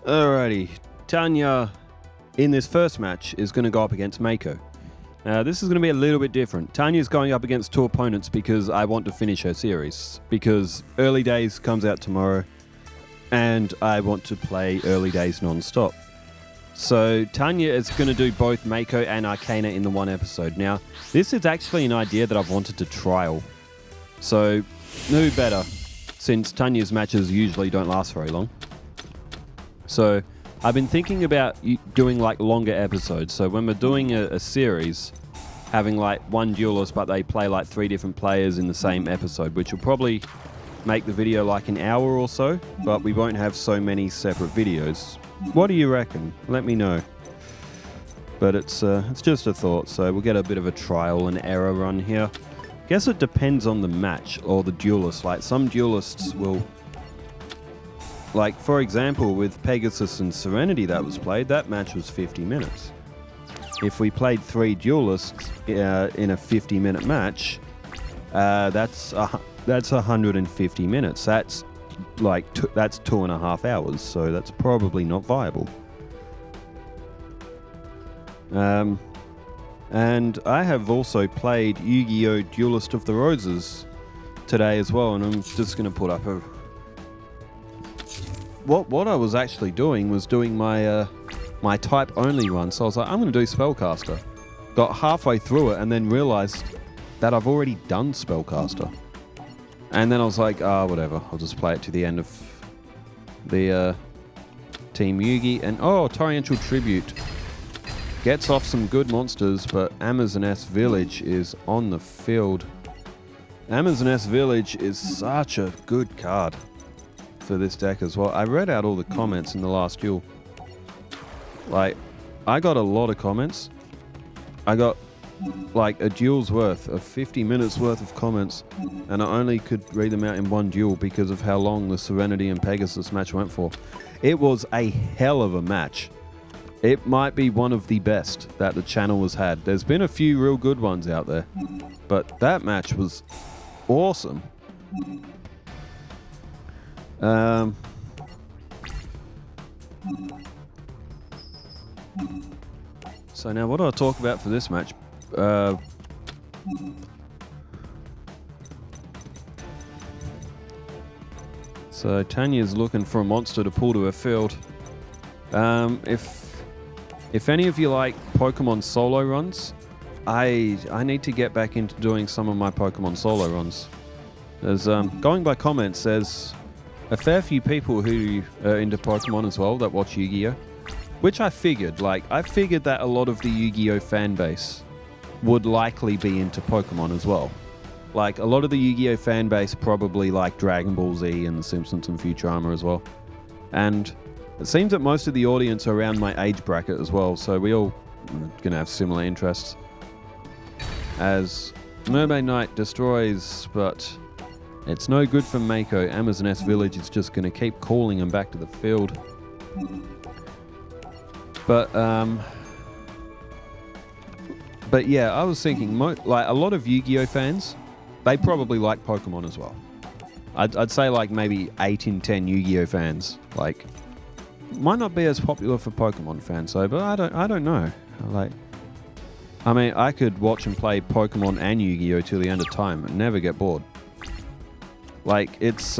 Alrighty, Tania in this first match is going to go up against Mako. This is going to be a little bit different. Tania's going up against two opponents because I want to finish her series. Because Early Days comes out tomorrow, and I want to play Early Days non-stop. So Tania is going to do both Mako and Arkana in the one episode. Now, this is actually an idea that I've wanted to trial. So, who better, since Tania's matches usually don't last very long. So, I've been thinking about doing like longer episodes. So when we're doing a series, having like one duelist, but they play like 3 different players in the same episode, which will probably make the video like an hour or so, but we won't have so many separate videos. What do you reckon? Let me know. But it's just a thought, so we'll get a bit of a trial and error run here. Guess it depends on the match or the duelist. Like some duelists will... Like, for example, with Pegasus and Serenity that was played, that match was 50 minutes. If we played 3 duelists in a 50-minute match, that's 150 minutes. That's like that's 2.5 hours, so that's probably not viable. And I have also played Yu-Gi-Oh! Duelist of the Roses today as well, and I'm just going to put up a... What I was actually doing was doing my my type only run, so I was like, I'm going to do Spellcaster. Got halfway through it and then realized that I've already done Spellcaster. And then I was like, whatever, I'll just play it to the end of the Team Yugi. And Torrential Tribute gets off some good monsters, but Amazoness Village is on the field. Amazoness Village is such a good card for this deck as well. I read out all the comments in the last duel. Like, I got a lot of comments. I got like a duel's worth of 50 minutes worth of comments, and I only could read them out in one duel because of how long the Serenity and Pegasus match went for. It was a hell of a match. It might be one of the best that the channel has had. There's been a few real good ones out there, but that match was awesome. So now what do I talk about for this match? So Tania's looking for a monster to pull to her field. If any of you like Pokemon solo runs, I need to get back into doing some of my Pokemon solo runs. There's going by comments, there's a fair few people who are into Pokemon as well that watch Yu-Gi-Oh! Which I figured. Like, I figured that a lot of the Yu-Gi-Oh! Fan base would likely be into Pokemon as well. Like, a lot of the Yu-Gi-Oh! Fan base probably like Dragon Ball Z and The Simpsons and Futurama as well. And it seems that most of the audience are around my age bracket as well, so we all going to have similar interests. As Mermaid Knight destroys, but... it's no good for Mako. Amazoness Village is just going to keep calling him back to the field. But yeah, I was thinking, like a lot of Yu-Gi-Oh! Fans, they probably like Pokemon as well. I'd say like maybe 8 in 10 Yu-Gi-Oh! Fans, like, might not be as popular for Pokemon fans though, but I don't know. Like, I mean, I could watch and play Pokemon and Yu-Gi-Oh! Till the end of time and never get bored. Like, it's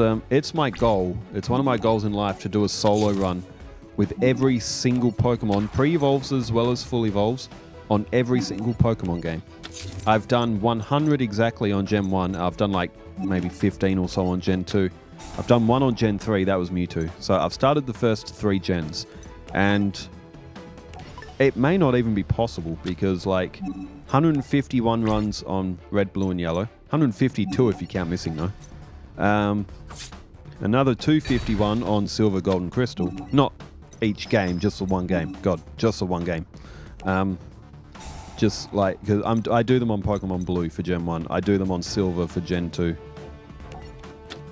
my goal. It's one of my goals in life to do a solo run with every single Pokemon, pre-evolves as well as full evolves, on every single Pokemon game. I've done 100 exactly on Gen 1. I've done like maybe 15 or so on Gen 2. I've done 1 on Gen 3, that was Mewtwo. So I've started the first 3 gens. And it may not even be possible because like 151 runs on Red, Blue and Yellow. 152 if you count missing though. Another 251 on Silver, Gold and Crystal. Not each game, just the one game. God, just the one game. Just like, because I do them on Pokemon Blue for Gen 1. I do them on Silver for Gen 2.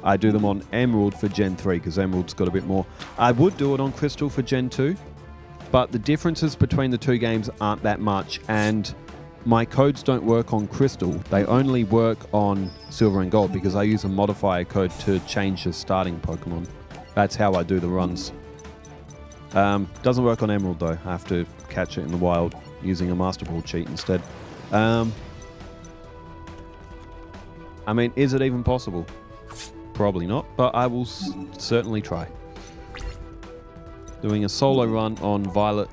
I do them on Emerald for Gen 3 because Emerald's got a bit more. I would do it on Crystal for Gen 2, but the differences between the 2 games aren't that much, and my codes don't work on Crystal. They only work on Silver and Gold because I use a modifier code to change the starting Pokemon. That's how I do the runs. Doesn't work on Emerald though. I have to catch it in the wild using a Master Ball cheat instead. I mean, is it even possible? Probably not, but I will certainly try. Doing a solo run on Violet,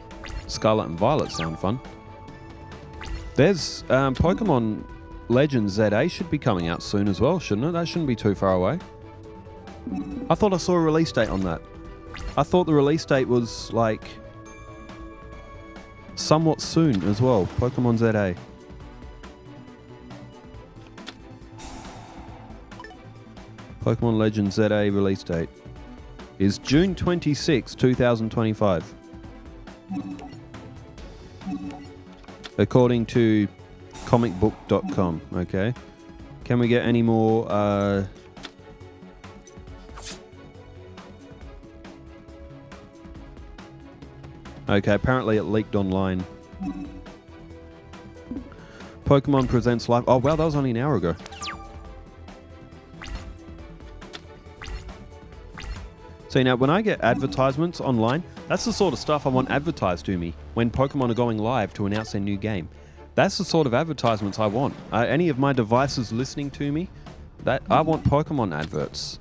Scarlet and Violet sound fun. There's Pokemon Legends ZA should be coming out soon as well, shouldn't it? That shouldn't be too far away. I thought I saw a release date on that. I thought the release date was like somewhat soon as well. Pokemon ZA. Pokemon Legends ZA release date is June 26, 2025. According to comicbook.com, okay? Can we get any more okay, apparently it leaked online. Pokemon Presents Live. Oh wow, that was only an hour ago. See, now when I get advertisements online, that's the sort of stuff I want advertised to me when Pokemon are going live to announce their new game. That's the sort of advertisements I want. Any of my devices listening to me, that I want Pokemon adverts.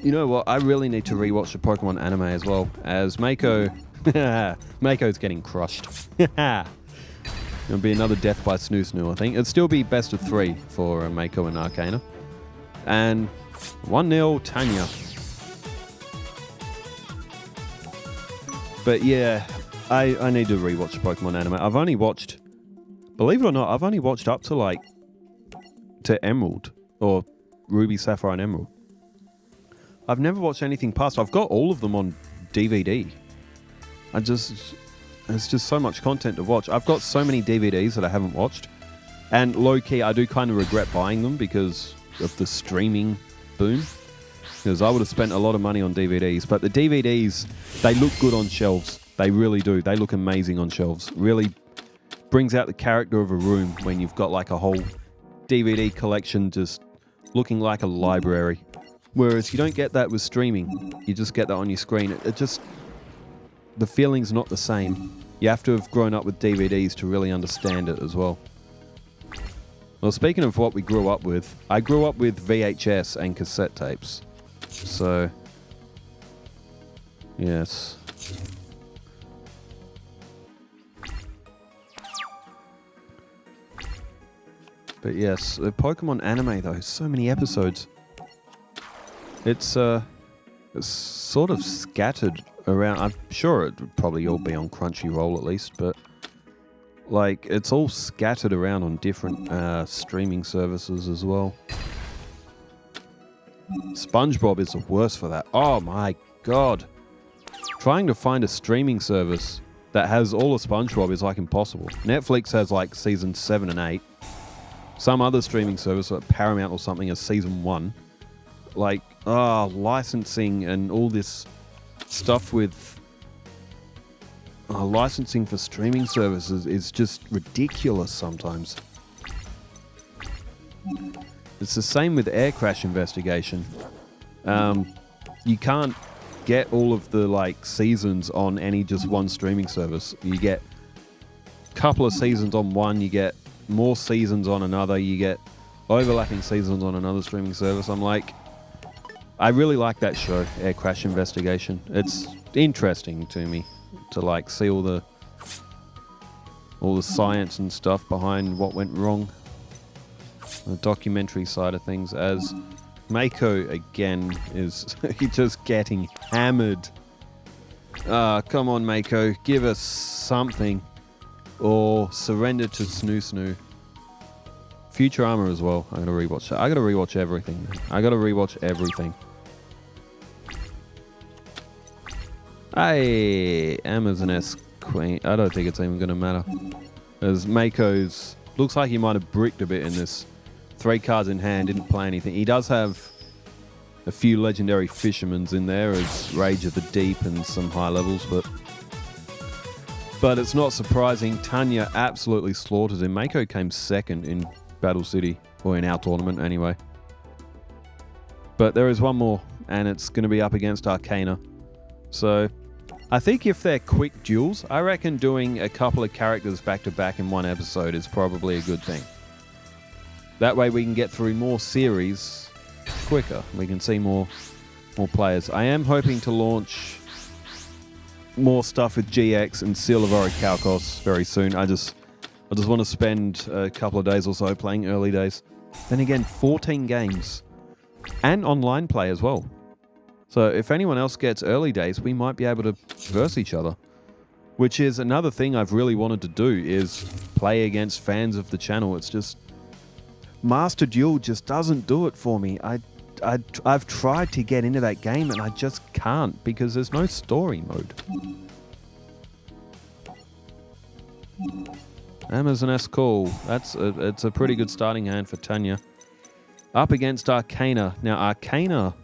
You know what? I really need to rewatch the Pokemon anime as well, as Mako... Mako's getting crushed. It'll be another death by Snoo, I think. It'll still be best of 3 for Mako and Arkana. And 1-0 Tania. But yeah, I need to rewatch the Pokemon anime. I've only watched, believe it or not, I've only watched up to to Emerald, or Ruby, Sapphire and Emerald. I've never watched anything past. I've got all of them on DVD. There's just so much content to watch. I've got so many DVDs that I haven't watched. And low-key, I do kind of regret buying them because of the streaming boom. Because I would have spent a lot of money on DVDs. But the DVDs, they look good on shelves. They really do. They look amazing on shelves. Really brings out the character of a room when you've got like a whole DVD collection just looking like a library. Whereas you don't get that with streaming. You just get that on your screen. It just... the feeling's not the same. You have to have grown up with DVDs to really understand it as well. Well, speaking of what we grew up with, I grew up with VHS and cassette tapes. So, yes. But yes, the Pokemon anime though, so many episodes. It's sort of scattered around. I'm sure it would probably all be on Crunchyroll at least, but like it's all scattered around on different streaming services as well. SpongeBob is the worst for that. Oh my god. Trying to find a streaming service that has all of SpongeBob is like impossible. Netflix has like season 7 and 8. Some other streaming service like Paramount or something has season 1. Like, licensing and all this stuff with licensing for streaming services is just ridiculous sometimes. It's the same with Air Crash Investigation. You can't get all of the like seasons on any just one streaming service. You get a couple of seasons on one, you get more seasons on another, you get overlapping seasons on another streaming service. I'm like, I really like that show, Air Crash Investigation. It's interesting to me to like see all the science and stuff behind what went wrong. The documentary side of things, as Mako again is just getting hammered. Come on Mako, give us something. Or surrender to Snoo. Future Armor as well. I gotta rewatch that. I gotta rewatch everything. Hey, Amazon S Queen. I don't think it's even gonna matter. As Mako's looks like he might have bricked a bit in this. 3 cards in hand, didn't play anything. He does have a few legendary fishermen's in there as Rage of the Deep and some high levels, but it's not surprising. Tania absolutely slaughters him. Mako came second in Battle City, or in our tournament anyway. But there is one more, and it's going to be up against Arkana. So, I think if they're quick duels, I reckon doing a couple of characters back-to-back in one episode is probably a good thing. That way we can get through more series quicker. We can see more players. I am hoping to launch more stuff with GX and Seal of Orichalcos very soon. I just want to spend a couple of days or so playing early days. Then again, 14 games. And online play as well. So if anyone else gets early days, we might be able to verse each other. Which is another thing I've really wanted to do, is play against fans of the channel. It's just... Master Duel just doesn't do it for me. I've tried to get into that game and I just can't because there's no story mode. Amazon S Call. It's a pretty good starting hand for Tania. Up against Arkana. Now Arkana,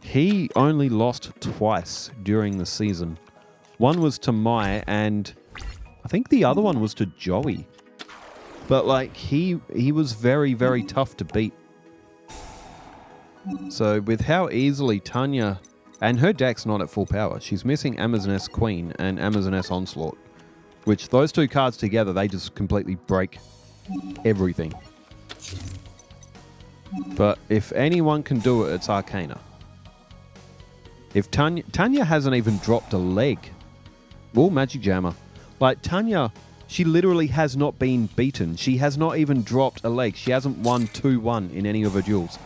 he only lost twice during the season. One was to Mai and I think the other one was to Joey. But like he was very, very tough to beat. So with how easily Tania, and her deck's not at full power. She's missing Amazoness Queen and Amazoness Onslaught. Which those two cards together, they just completely break everything. But if anyone can do it, it's Arkana. If Tania hasn't even dropped a leg. Oh, Magic Jammer. Like Tania... She literally has not been beaten. She has not even dropped a leg. She hasn't won 2-1 in any of her duels.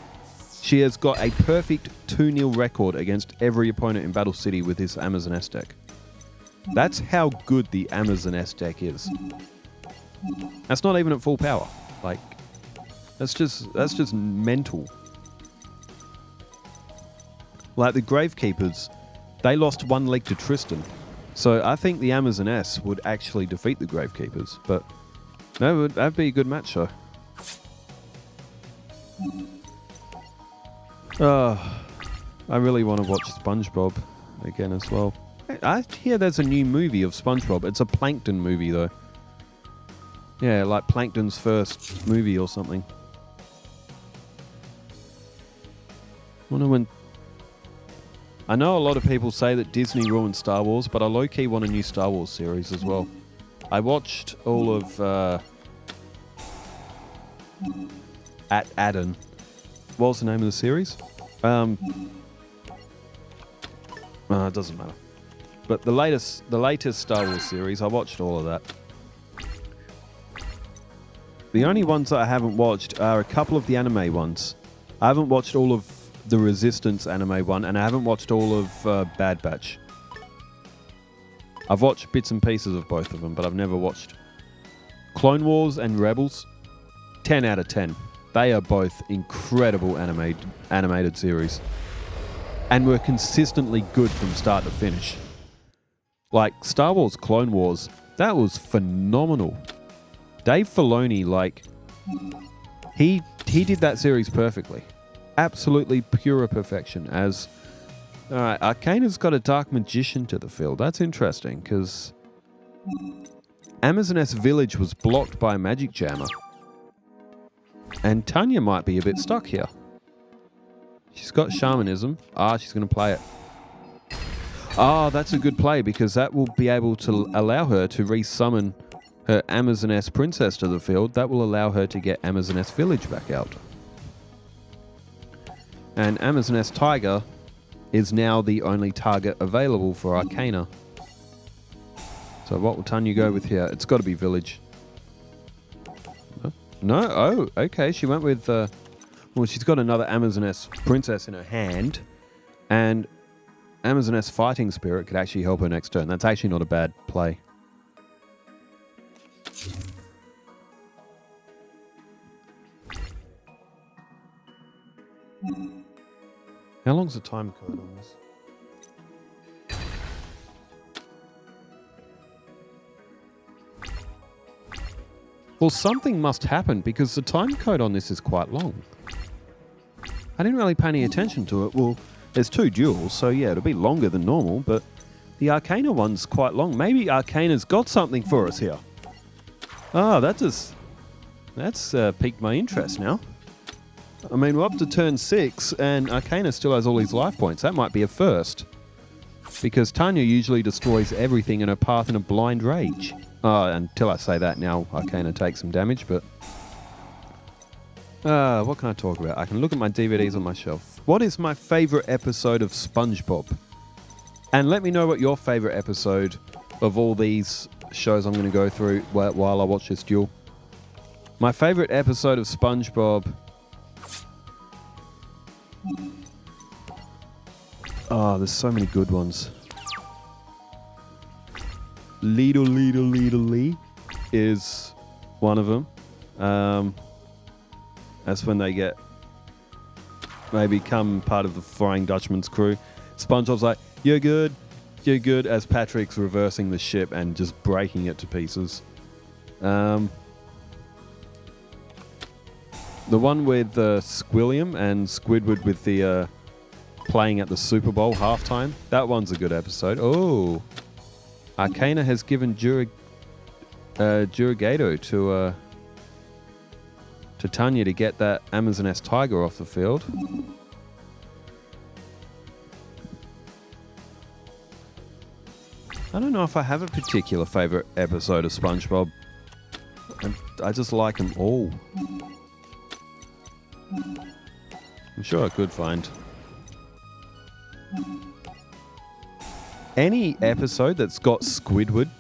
She has got a perfect 2-0 record against every opponent in Battle City with this Amazoness deck. That's how good the Amazoness deck is. That's not even at full power. Like, that's just mental. Like the Gravekeepers, they lost one leg to Tristan. So I think the Amazoness would actually defeat the Gravekeepers, but that'd be a good match, though. I really want to watch SpongeBob again as well. I hear there's a new movie of SpongeBob. It's a Plankton movie, though. Yeah, like Plankton's first movie or something. I know a lot of people say that Disney ruined Star Wars, but I low-key want a new Star Wars series as well. I watched all of Adam. What was the name of the series? It doesn't matter. But the latest Star Wars series, I watched all of that. The only ones that I haven't watched are a couple of the anime ones. I haven't watched all of the Resistance anime one, and I haven't watched all of Bad Batch. I've watched bits and pieces of both of them, but I've never watched Clone Wars and Rebels. 10 out of 10. They are both incredible animated series, and were consistently good from start to finish. Like Star Wars Clone Wars, that was phenomenal. Dave Filoni, like, he did that series perfectly. Absolutely pure perfection. As alright, Arkana's got a Dark Magician to the field. That's interesting, because Amazoness Village was blocked by Magic Jammer. And Tania might be a bit stuck here. She's got Shamanism. She's going to play it. That's a good play, because that will be able to allow her to resummon her Amazoness Princess to the field. That will allow her to get Amazoness Village back out. And Amazoness Tiger is now the only target available for Arkana. So what will Tania go with here? It's got to be Village. No? Oh, okay. She went with... well, she's got another Amazoness Princess in her hand. And Amazoness Fighting Spirit could actually help her next turn. That's actually not a bad play. How long's the time code on this? Well, something must happen, because the time code on this is quite long. I didn't really pay any attention to it. Well, there's 2 duels, so yeah, it'll be longer than normal, but the Arkana one's quite long. Maybe Arkana's got something for us here. That's piqued my interest now. I mean, we're up to turn 6, and Arkana still has all his life points. That might be a first. because Tania usually destroys everything in her path in a blind rage. Until I say that, now Arkana takes some damage, but... what can I talk about? I can look at my DVDs on my shelf. What is my favourite episode of SpongeBob? And let me know what your favourite episode of all these shows I'm going to go through while I watch this duel. My favourite episode of SpongeBob... Oh, there's so many good ones. Leedle Lee is one of them. That's when they become part of the Flying Dutchman's crew. SpongeBob's like, you're good, as Patrick's reversing the ship and just breaking it to pieces. The one with Squilliam and Squidward with the playing at the Super Bowl halftime. That one's a good episode. Oh, Arkana has given Jurigato to Tania to get that Amazoness tiger off the field. I don't know if I have a particular favourite episode of SpongeBob. I just like them all. I'm sure I could find any episode that's got Squidward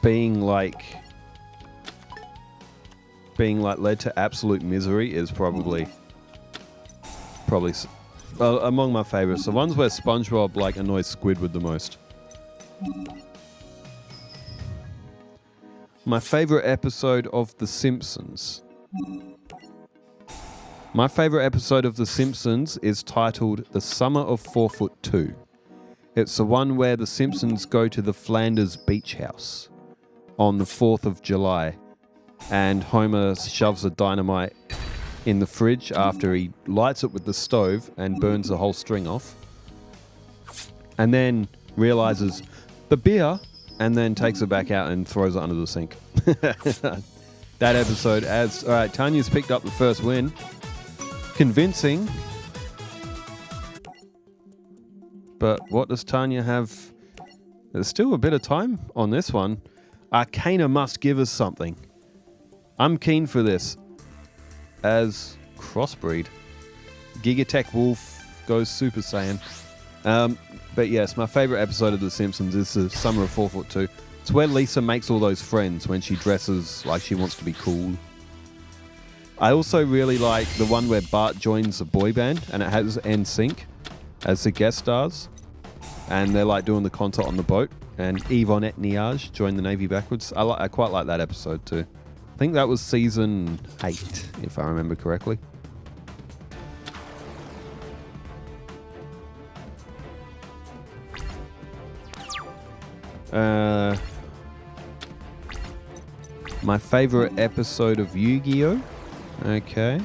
being like led to absolute misery is probably among my favorites. The ones where SpongeBob like annoys Squidward the most. My favorite episode of The Simpsons. My favorite episode of The Simpsons is titled The Summer of 4'2". It's the one where the Simpsons go to the Flanders beach house on the 4th of July, and Homer shoves a dynamite in the fridge after he lights it with the stove and burns the whole string off, and then realizes the beer, and then takes it back out and throws it under the sink. That episode adds... Alright, Tania's picked up the first win. Convincing. But what does Tania have? There's still a bit of time on this one. Arkana must give us something. I'm keen for this. As crossbreed. Gigatech Wolf goes Super Saiyan. But yes, my favourite episode of The Simpsons is the Summer of 4'2". It's where Lisa makes all those friends when she dresses like she wants to be cool. I also really like the one where Bart joins a boy band and it has NSYNC as the guest stars. And they're like doing the concert on the boat. And Yvonne Niage joined the Navy backwards. I quite like that episode too. I think that was season 8, if I remember correctly. My favorite episode of Yu-Gi-Oh! Okay.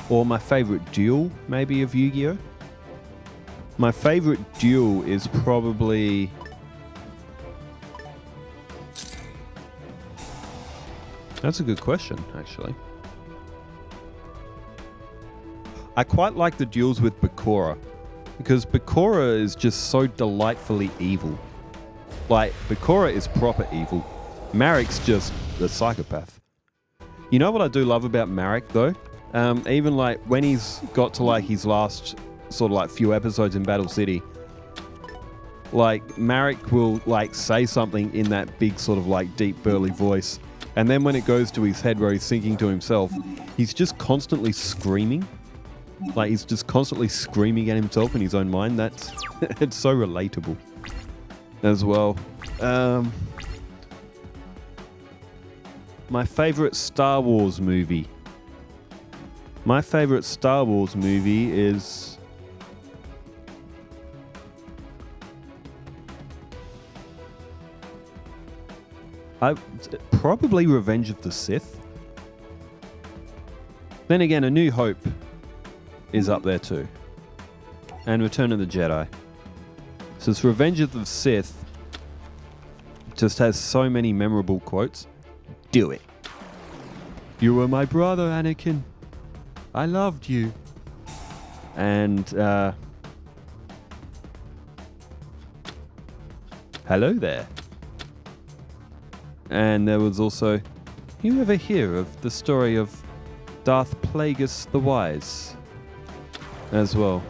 Or my favorite duel, maybe, of Yu-Gi-Oh! My favorite duel is probably... That's a good question, actually. I quite like the duels with Bakura, because Bakura is just so delightfully evil. Like, Bakura is proper evil. Marek's just the psychopath. You know what I do love about Marek, though? Even, like, when he's got to, like, his last sort of, like, few episodes in Battle City, like, Marek will, like, say something in that big sort of, like, deep, burly voice, and then when it goes to his head where he's thinking to himself, he's just constantly screaming. Like, he's just constantly screaming at himself in his own mind. That's... it's so relatable as well. My favorite Star Wars movie. My favorite Star Wars movie is... probably Revenge of the Sith. Then again, A New Hope is up there too. And Return of the Jedi. So it's Revenge of the Sith. Just has so many memorable quotes. Do it. You were my brother, Anakin. I loved you. And hello there. And there was also, you ever hear of the story of Darth Plagueis the Wise as well?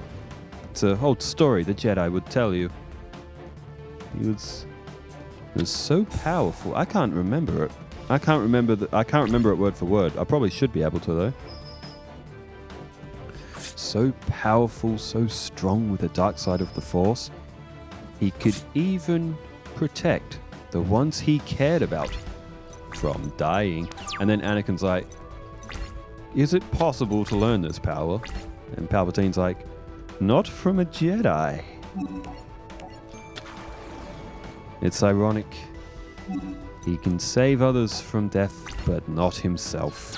It's an old story the Jedi would tell you. He was so powerful. I can't remember it. I can't remember it word for word. I probably should be able to though. So powerful, so strong with the dark side of the Force. He could even protect the ones he cared about from dying. And then Anakin's like, is it possible to learn this power? And Palpatine's like, not from a Jedi. It's ironic. He can save others from death, but not himself.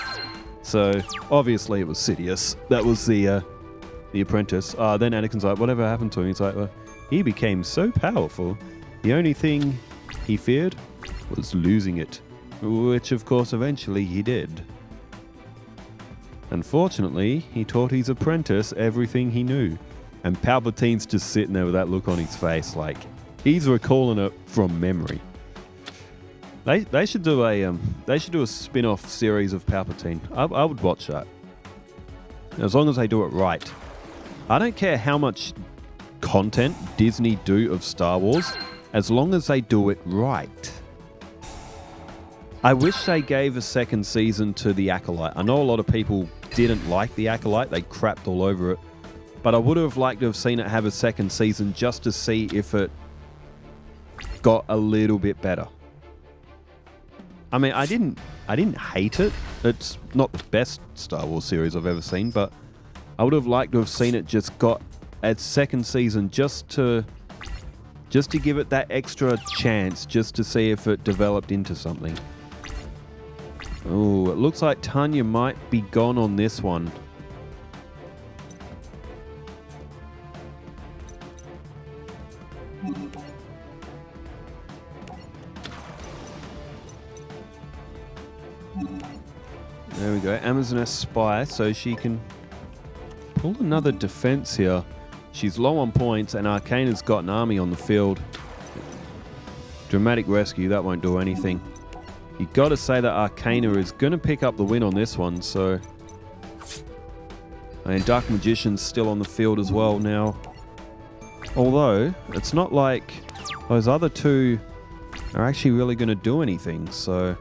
So, obviously it was Sidious. That was the apprentice. Then Anakin's like, whatever happened to him? He's like, well, he became so powerful. The only thing he feared was losing it. Which, of course, eventually he did. Unfortunately, he taught his apprentice everything he knew. And Palpatine's just sitting there with that look on his face, like he's recalling it from memory. They should do a spin-off series of Palpatine. I would watch that. As long as they do it right. I don't care how much content Disney do of Star Wars, as long as they do it right. I wish they gave a second season to The Acolyte. I know a lot of people didn't like The Acolyte. They crapped all over it. But I would have liked to have seen it have a second season just to see if it got a little bit better. I mean, I didn't hate it. It's not the best Star Wars series I've ever seen, but I would have liked to have seen it just got a second season just to give it that extra chance, just to see if it developed into something. Oh, it looks like Tania might be gone on this one. There we go, Amazoness Spy, so she can pull another defense here. She's low on points, and Arkana's got an army on the field. Dramatic Rescue, that won't do anything. You gotta say that Arkana is gonna pick up the win on this one, so... And Dark Magician's still on the field as well now. Although, it's not like those other two are actually really gonna do anything, so...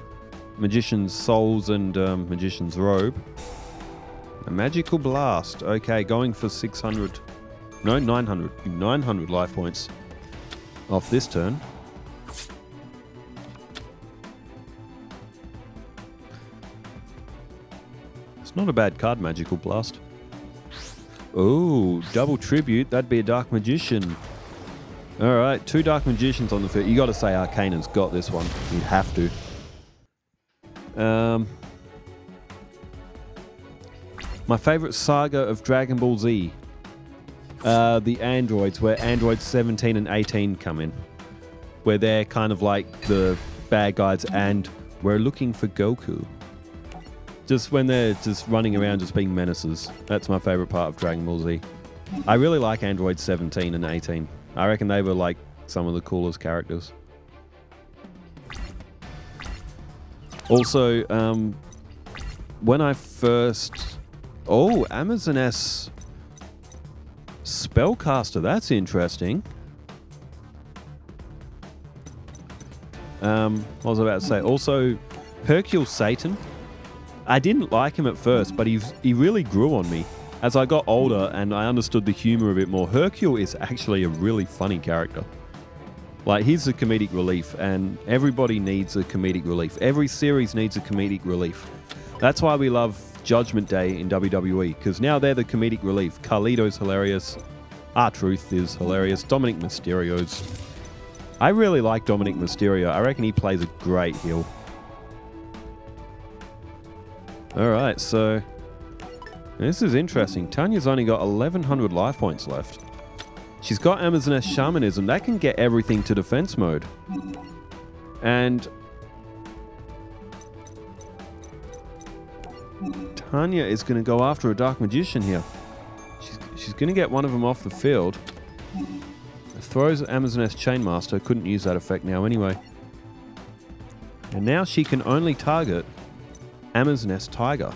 Magician's Souls and Magician's Robe. A Magical Blast. Okay, going for 600. No, 900. 900 life points off this turn. It's not a bad card, Magical Blast. Oh, double tribute. That'd be a Dark Magician. Alright, 2 Dark Magicians on the field. You gotta say Arkana's got this one. You'd have to. My favorite saga of Dragon Ball Z. The androids, where androids 17 and 18 come in. Where they're kind of like the bad guys and we're looking for Goku. Just when they're just running around just being menaces. That's my favorite part of Dragon Ball Z. I really like androids 17 and 18. I reckon they were like some of the coolest characters. Also, when I first... Oh, Amazoness Spellcaster. That's interesting. What was I about to say? Also, Hercule Satan. I didn't like him at first, but he really grew on me. As I got older and I understood the humor a bit more, Hercule is actually a really funny character. Like, he's a comedic relief, and everybody needs a comedic relief. Every series needs a comedic relief. That's why we love Judgment Day in WWE, because now they're the comedic relief. Carlito's hilarious. R-Truth is hilarious. Dominic Mysterio's... I really like Dominic Mysterio. I reckon he plays a great heel. Alright, so... This is interesting. Tania's only got 1,100 life points left. She's got Amazoness Shamanism. That can get everything to defense mode. And... Tania is going to go after a Dark Magician here. She's going to get one of them off the field. Throws Amazoness Chainmaster. Couldn't use that effect now anyway. And now she can only target Amazoness Tiger.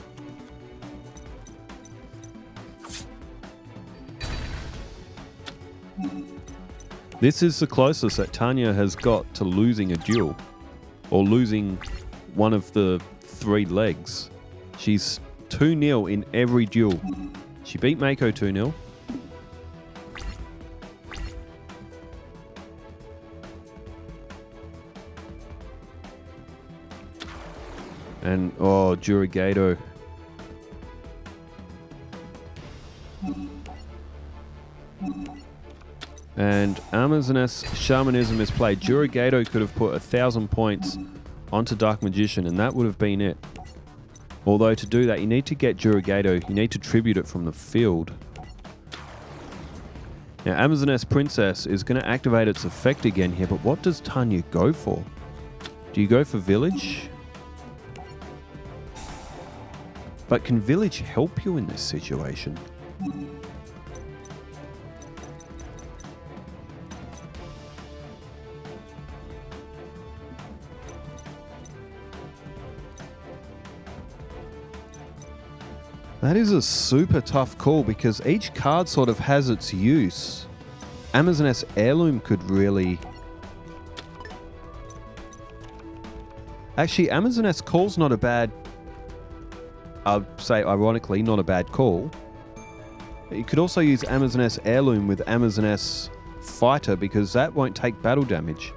This is the closest that Tania has got to losing a duel. Or losing one of the 3 legs. She's 2-0 in every duel. She beat Mako 2-0. And, oh, yugioh. And Amazoness Shamanism is played. Yugioh could have put 1,000 points onto Dark Magician, and that would have been it. Although to do that, you need to get yugioh. You need to tribute it from the field. Now, Amazoness Princess is going to activate its effect again here, but what does Tania go for? Do you go for Village? But can Village help you in this situation? That is a super tough call because each card sort of has its use. Amazoness Heirloom could really... Actually, Amazoness Call's not a bad... I'd say, ironically, not a bad call. You could also use Amazoness Heirloom with Amazoness Fighter because that won't take battle damage.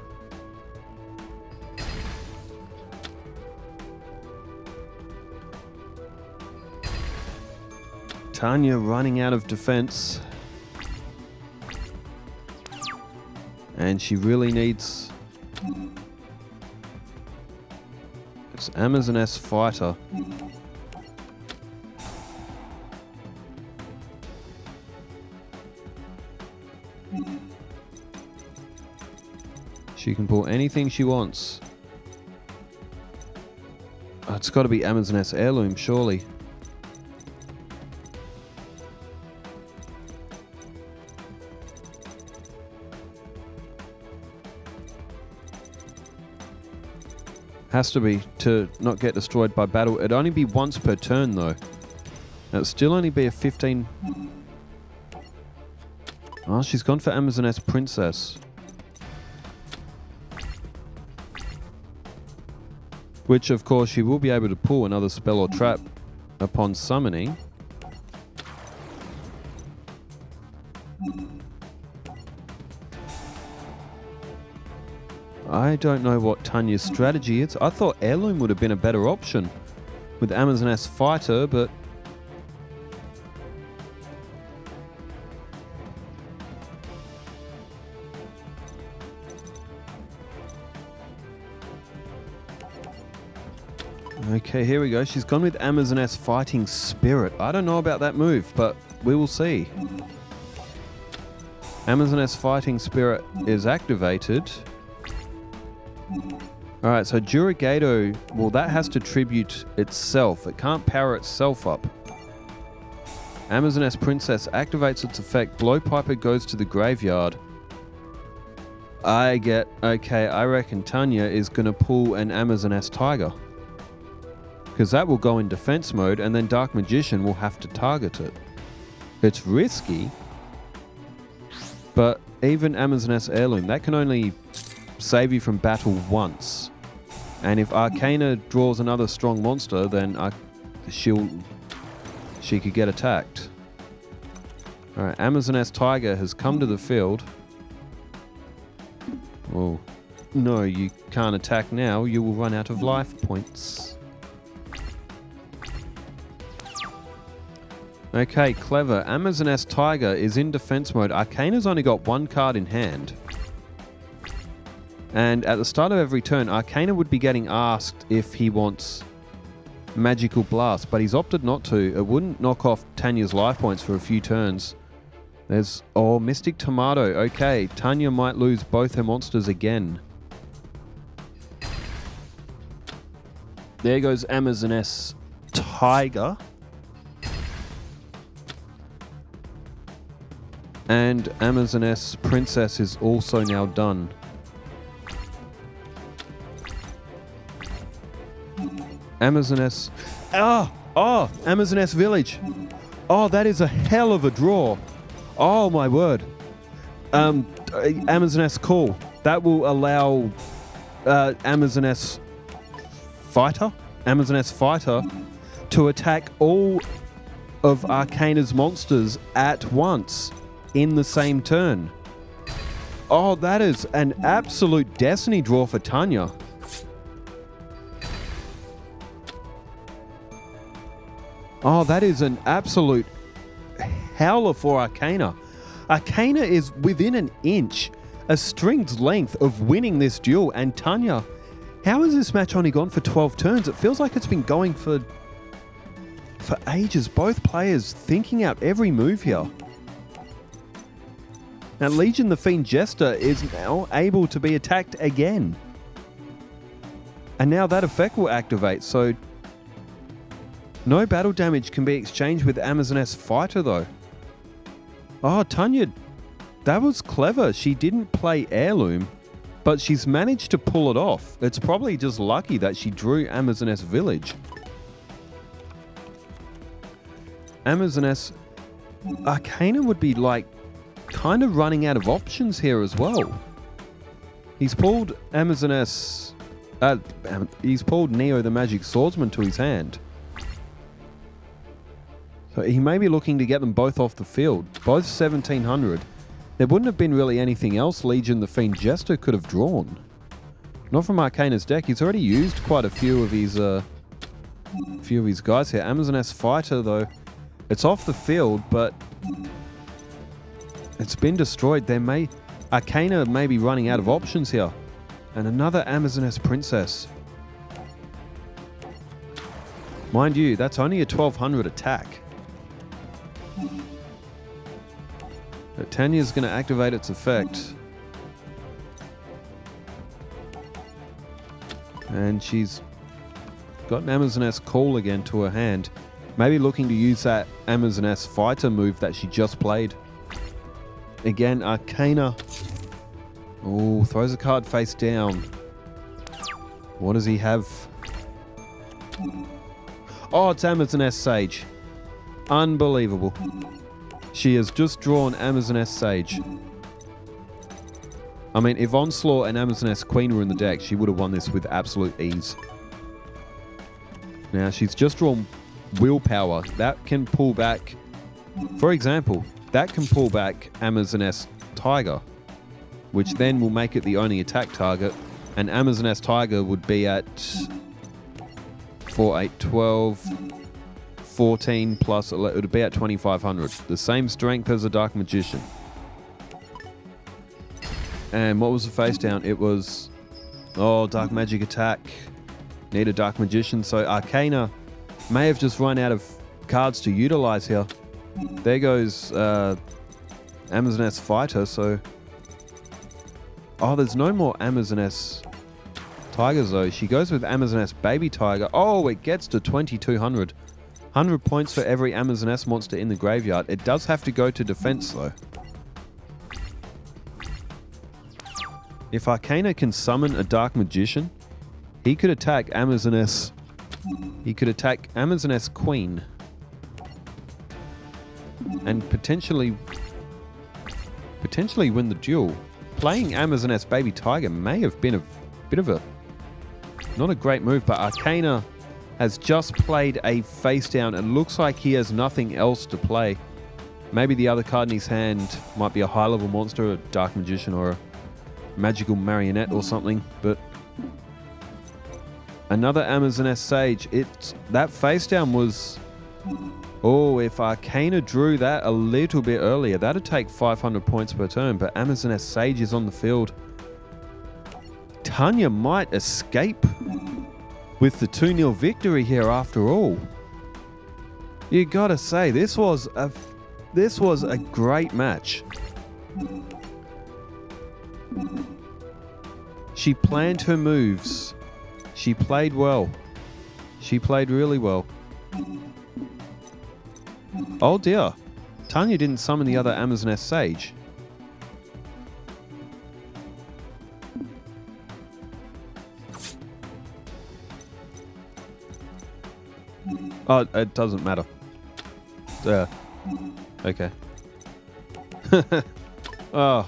Tania running out of defense. And she really needs... It's Amazoness Fighter. She can pull anything she wants. Oh, it's got to be Amazoness Heirloom, surely. Has to be to not get destroyed by battle. It'd only be once per turn though. It'd still only be a 15... Oh, she's gone for Amazoness Princess. Which of course she will be able to pull another spell or trap upon summoning. I don't know what Tania's strategy is. I thought Heirloom would have been a better option with Amazoness Fighter, but... Okay, here we go. She's gone with Amazoness Fighting Spirit. I don't know about that move, but we will see. Amazoness Fighting Spirit is activated. Alright, so yugioh, well, that has to tribute itself. It can't power itself up. Amazoness Princess activates its effect. Blowpiper goes to the graveyard. Okay, I reckon Tania is going to pull an Amazoness Tiger. Because that will go in defense mode, and then Dark Magician will have to target it. It's risky, but even Amazoness Heirloom, that can only save you from battle once. And if Arkana draws another strong monster, then she could get attacked. Alright, Amazoness Tiger has come to the field. Oh, no, you can't attack now. You will run out of life points. Okay, clever. Amazoness Tiger is in defense mode. Arkana's only got one card in hand. And at the start of every turn, Arkana would be getting asked if he wants Magical Blast, but he's opted not to. It wouldn't knock off Tania's life points for a few turns. There's... Oh, Mystic Tomato. Okay, Tania might lose both her monsters again. There goes Amazoness Tiger. And Amazoness Princess is also now done. Amazoness... Amazoness Village. Oh, that is a hell of a draw. Oh, my word. Amazoness Call. That will allow Amazoness Fighter to attack all of Arkana's monsters at once in the same turn. Oh, that is an absolute destiny draw for Tania. Oh, that is an absolute howler for Arkana. Arkana is within an inch, a string's length of winning this duel, and Tania, how has this match only gone for 12 turns? It feels like it's been going for ages. Both players thinking out every move here. Now, Legion the Fiend Jester is now able to be attacked again. And now that effect will activate, so no battle damage can be exchanged with Amazoness Fighter though. Oh, Tania, that was clever. She didn't play Heirloom, but she's managed to pull it off. It's probably just lucky that she drew Amazoness Village. Amazoness... Arkana would be like kind of running out of options here as well. He's pulled Amazoness... he's pulled Neo the Magic Swordsman to his hand. So he may be looking to get them both off the field. Both 1700. There wouldn't have been really anything else Legion the Fiend Jester could have drawn. Not from Arkana's deck. He's already used quite a few of his guys here. Amazoness Fighter though, it's off the field, but it's been destroyed. Arkana may be running out of options here. And another Amazoness Princess. Mind you, that's only a 1200 attack. But Tania's going to activate its effect. And she's got an Amazoness Call again to her hand. Maybe looking to use that Amazoness Fighter move that she just played. Again, Arkana. Oh, throws a card face down. What does he have? Oh, it's Amazoness Sage. Unbelievable. She has just drawn Amazoness Sage. I mean, if Onslaught and Amazoness Queen were in the deck, she would have won this with absolute ease. Now, she's just drawn Willpower. That can pull back... For example, that can pull back Amazoness Tiger, which then will make it the only attack target, and Amazoness Tiger would be at 4, 8, 12... 14 plus, it would be at 2500. The same strength as a Dark Magician. And what was the face down? It was, Dark Magic attack. Need a Dark Magician. So Arkana may have just run out of cards to utilize here. There goes Amazoness Fighter. So, there's no more Amazoness Tigers though. She goes with Amazoness Baby Tiger. Oh, it gets to 2200. 100 points for every Amazoness monster in the graveyard. It does have to go to defense though. If Arkana can summon a Dark Magician, he could attack Amazoness. He could attack Amazoness Queen. And potentially win the duel. Playing Amazoness Baby Tiger may have been a bit of a... not a great move, but Arkana has just played a face down. It looks like he has nothing else to play. Maybe the other card in his hand might be a high level monster, a Dark Magician, or a magical marionette or something, but another Amazoness Sage. That face down was... Oh, if Arkana drew that a little bit earlier, that'd take 500 points per turn, but Amazoness Sage is on the field. Tania might escape with the 2-0 victory here after all. You gotta say, this was a great match. She planned her moves. She played well. She played really well. Oh dear. Tania didn't summon the other Amazoness Sage. Oh, it doesn't matter. Okay. Oh.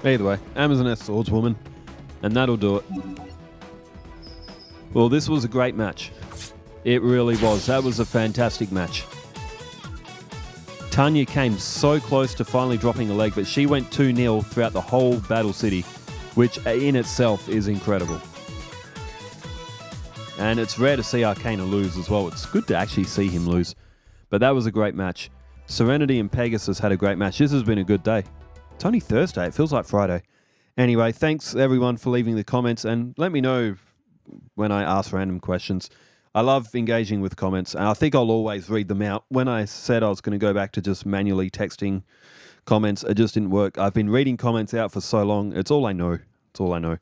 Either way, Amazoness Swordswoman. And that'll do it. Well, this was a great match. It really was. That was a fantastic match. Tania came so close to finally dropping a leg, but she went 2-0 throughout the whole Battle City, which in itself is incredible. And it's rare to see Arkana lose as well. It's good to actually see him lose. But that was a great match. Serenity and Pegasus had a great match. This has been a good day. It's only Thursday. It feels like Friday. Anyway, thanks everyone for leaving the comments, and let me know when I ask random questions. I love engaging with comments, and I think I'll always read them out. When I said I was going to go back to just manually texting comments, it just didn't work. I've been reading comments out for so long. It's all I know. It's all I know.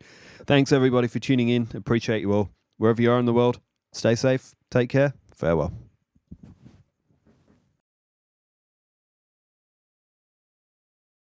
Thanks everybody for tuning in. Appreciate you all. Wherever you are in the world, stay safe, take care, farewell.